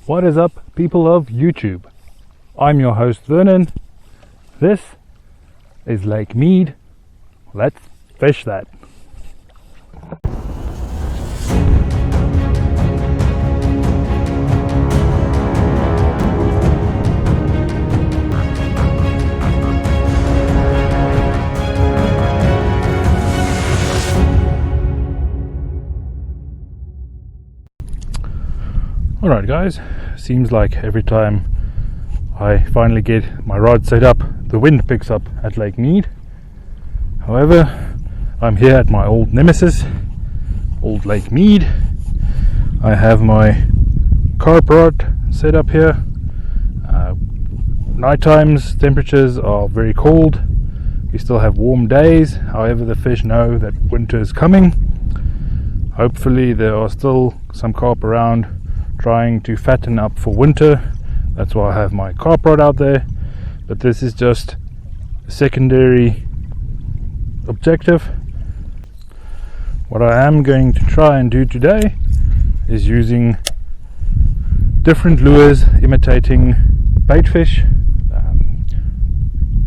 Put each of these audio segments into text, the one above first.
What is up, people of YouTube? I'm your host Vernon. This is Lake Mead. Let's fish that. Alright guys, seems like every time I finally get my rod set up, the wind picks up at Lake Mead. However, I'm here at my old nemesis, old Lake Mead. I have my carp rod set up here. Night times temperatures are very cold. We still have warm days, however the fish know that winter is coming. Hopefully there are still some carp around trying to fatten up for winter. That's why I have my carp rod out there, but this is just a secondary objective. What I am going to try and do today is using different lures imitating bait fish,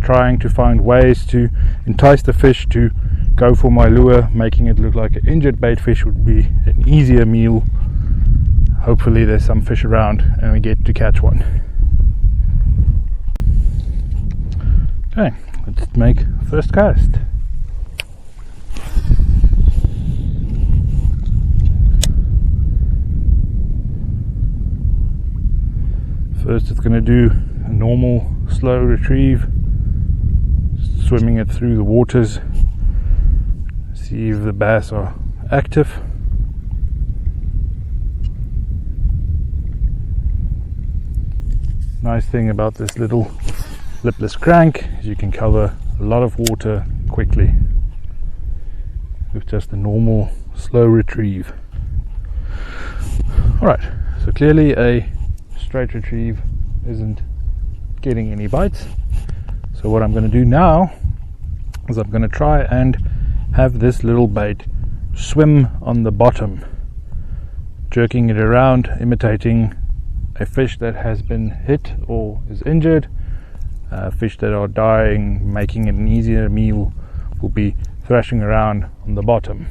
trying to find ways to entice the fish to go for my lure, making it look like an injured bait fish would be an easier meal. Hopefully there's some fish around and we get to catch one. Okay, let's make first cast. First it's going to do a normal slow retrieve, swimming it through the waters, see if the bass are active. Nice thing about this little lipless crank is you can cover a lot of water quickly with just a normal slow retrieve. Alright, so clearly a straight retrieve isn't getting any bites. So what I'm going to do now is I'm going to try and have this little bait swim on the bottom, jerking it around, imitating a fish that has been hit or is injured. Fish that are dying, making it an easier meal, will be thrashing around on the bottom.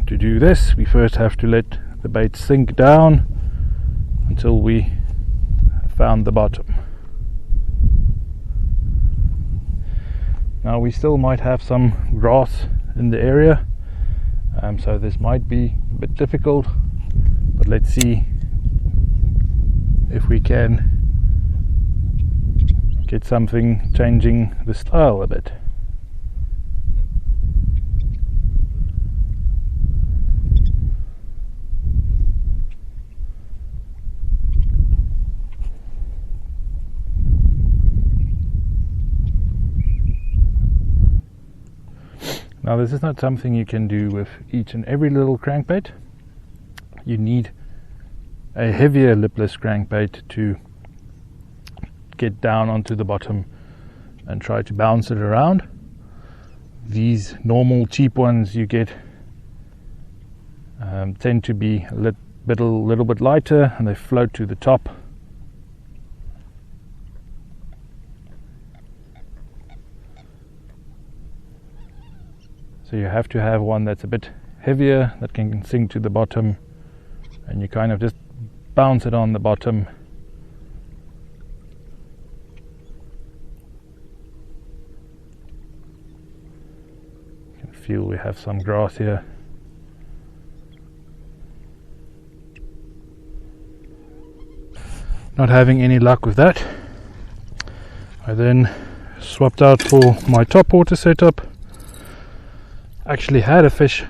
To do this, we first have to let the bait sink down until we have found the bottom. Now we still might have some grass in the area, so this might be a bit difficult, but let's see if we can get something changing the style a bit. Now this is not something you can do with each and every little crankbait. You need a heavier lipless crankbait to get down onto the bottom and try to bounce it around. These normal cheap ones you get tend to be a little bit lighter and they float to the top. So you have to have one that's a bit heavier, that can sink to the bottom, and you kind of just bounce it on the bottom. You can feel we have some grass here. Not having any luck with that, I then swapped out for my top water setup. Actually had a fish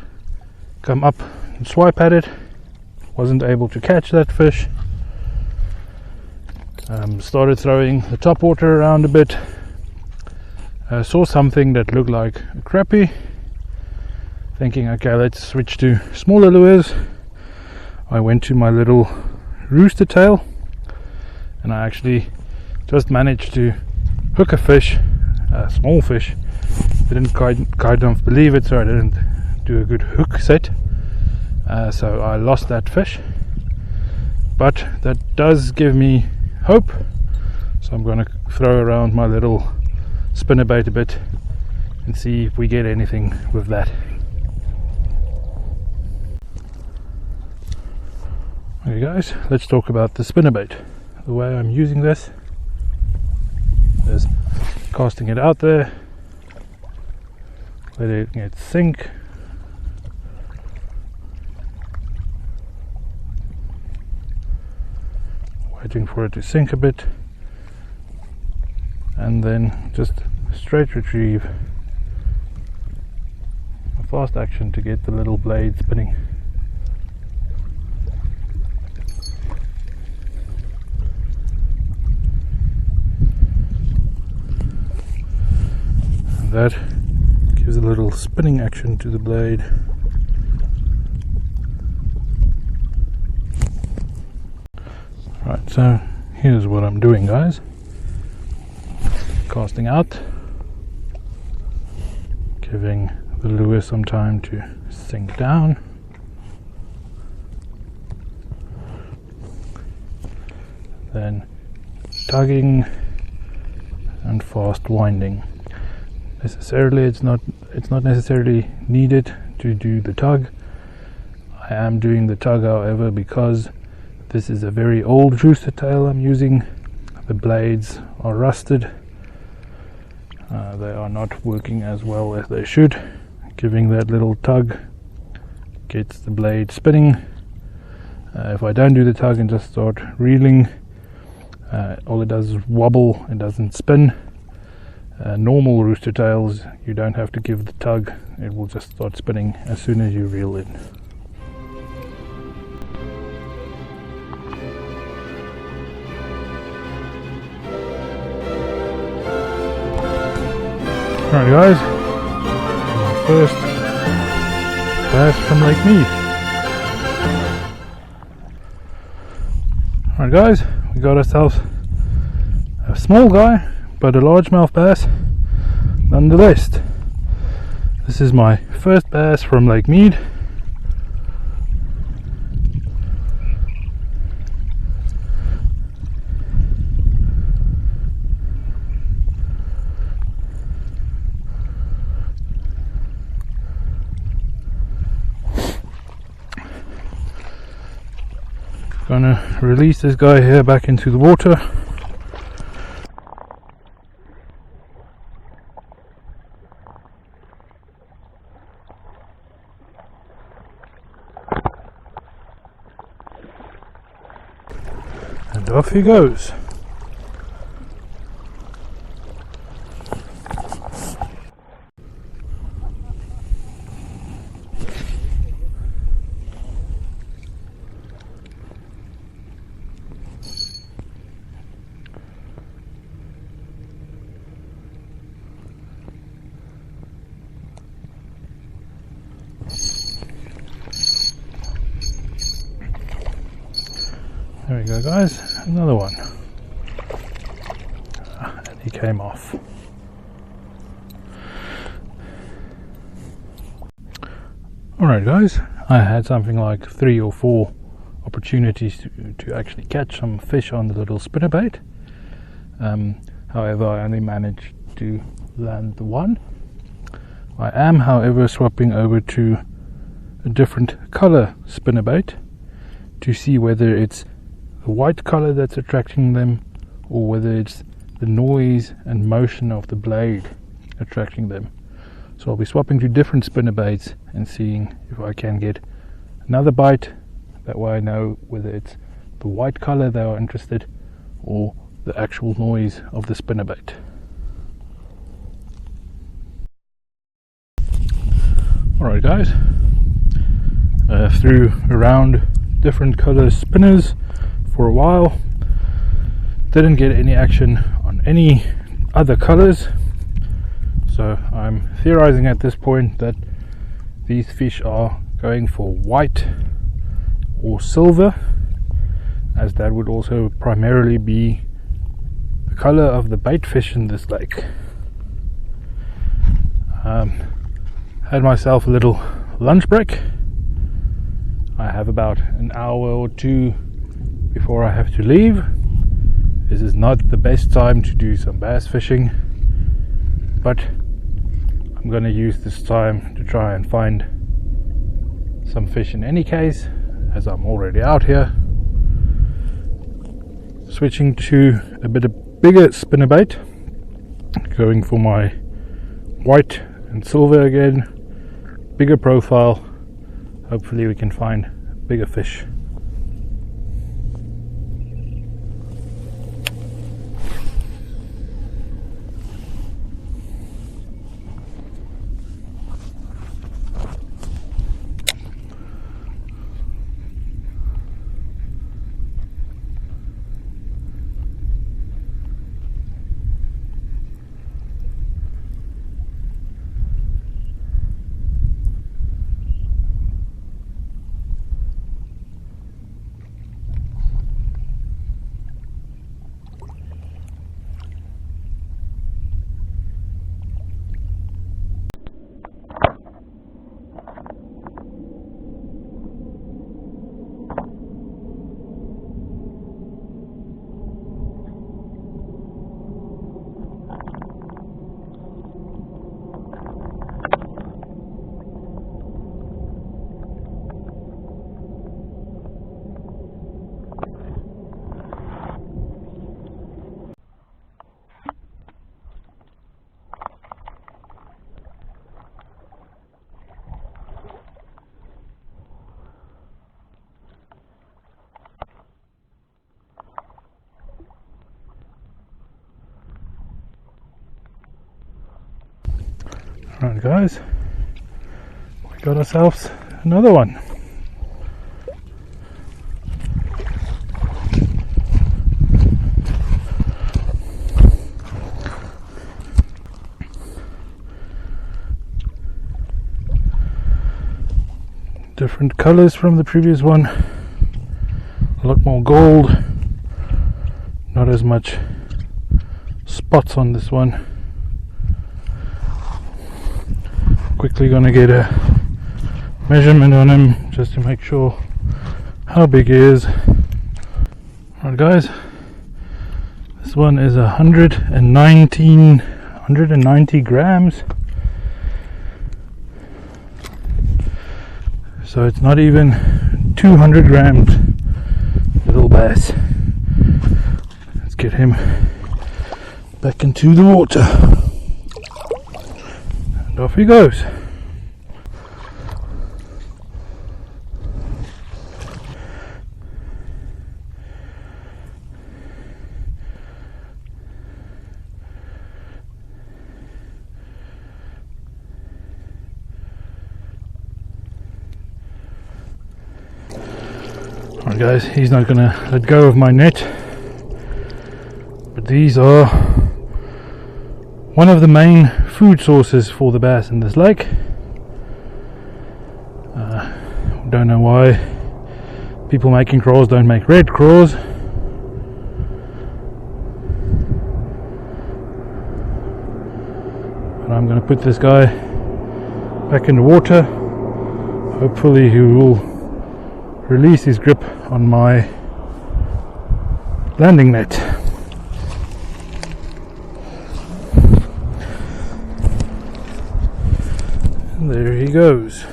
come up and swipe at it, wasn't able to catch that fish. Started throwing the top water around a bit, saw something that looked like a crappie, thinking okay, let's switch to smaller lures. I went to my little rooster tail and I actually just managed to hook a fish, a small fish, Didn't kind of believe it, so I didn't do a good hook set, so I lost that fish. But that does give me hope, so I'm going to throw around my little spinnerbait a bit and see if we get anything with that. Okay guys, let's talk about the spinnerbait. The way I'm using this is casting it out there, letting it sink, waiting for it to sink a bit, and then just straight retrieve, a fast action to get the little blade spinning. That gives a little spinning action to the blade. Right, so here's what I'm doing, guys. Casting out, giving the lure some time to sink down, then tugging and fast winding. Necessarily, it's not necessarily needed to do the tug. I am doing the tug, however, because this is a very old rooster tail I'm using. The blades are rusted. They are not working as well as they should. Giving that little tug gets the blade spinning. If I don't do the tug and just start reeling, all it does is wobble, it doesn't spin. Normal rooster tails, you don't have to give the tug, it will just start spinning as soon as you reel in. Alright guys, my first bass from Lake Mead. Alright guys, we got ourselves a small guy, but a largemouth bass nonetheless. This is my first bass from Lake Mead. Gonna release this guy here back into the water. And off he goes. There we go guys, another one. And he came off. Alright guys, I had something like 3 or 4 opportunities to actually catch some fish on the little spinnerbait. However, I only managed to land the one. I am, however, swapping over to a different color spinnerbait to see whether it's the white color that's attracting them or whether it's the noise and motion of the blade attracting them. So I'll be swapping to different spinnerbaits and seeing if I can get another bite. That way I know whether it's the white color they are interested or the actual noise of the spinnerbait. Alright guys, threw around different color spinners for a while, didn't get any action on any other colors, so I'm theorizing at this point that these fish are going for white or silver, as that would also primarily be the color of the bait fish in this lake. Had myself a little lunch break. I have about an hour or two before I have to leave. This is not the best time to do some bass fishing, but I'm going to use this time to try and find some fish in any case, as I'm already out here. Switching to a bit of bigger spinnerbait, going for my white and silver again, bigger profile. Hopefully we can find bigger fish. Alright guys, we got ourselves another one. Different colors from the previous one, a lot more gold, not as much spots on this one. Quickly gonna get a measurement on him just to make sure how big he is. Alright guys, this one is 190 grams, so it's not even 200 grams. Little bass. Let's get him back into the water. And off he goes. Alright guys, he's not gonna let go of my net, but these are one of the main food sources for the bass in this lake. Don't know why people making crawls don't make red crawls. But I'm going to put this guy back in the water. Hopefully he will release his grip on my landing net. And there he goes.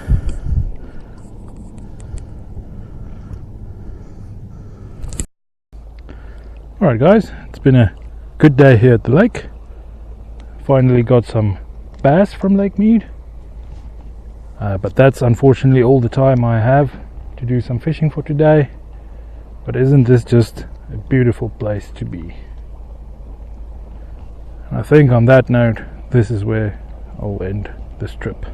Alright guys, it's been a good day here at the lake. Finally got some bass from Lake Mead. But that's unfortunately all the time I have to do some fishing for today. But isn't this just a beautiful place to be? And I think on that note, this is where I'll end this trip.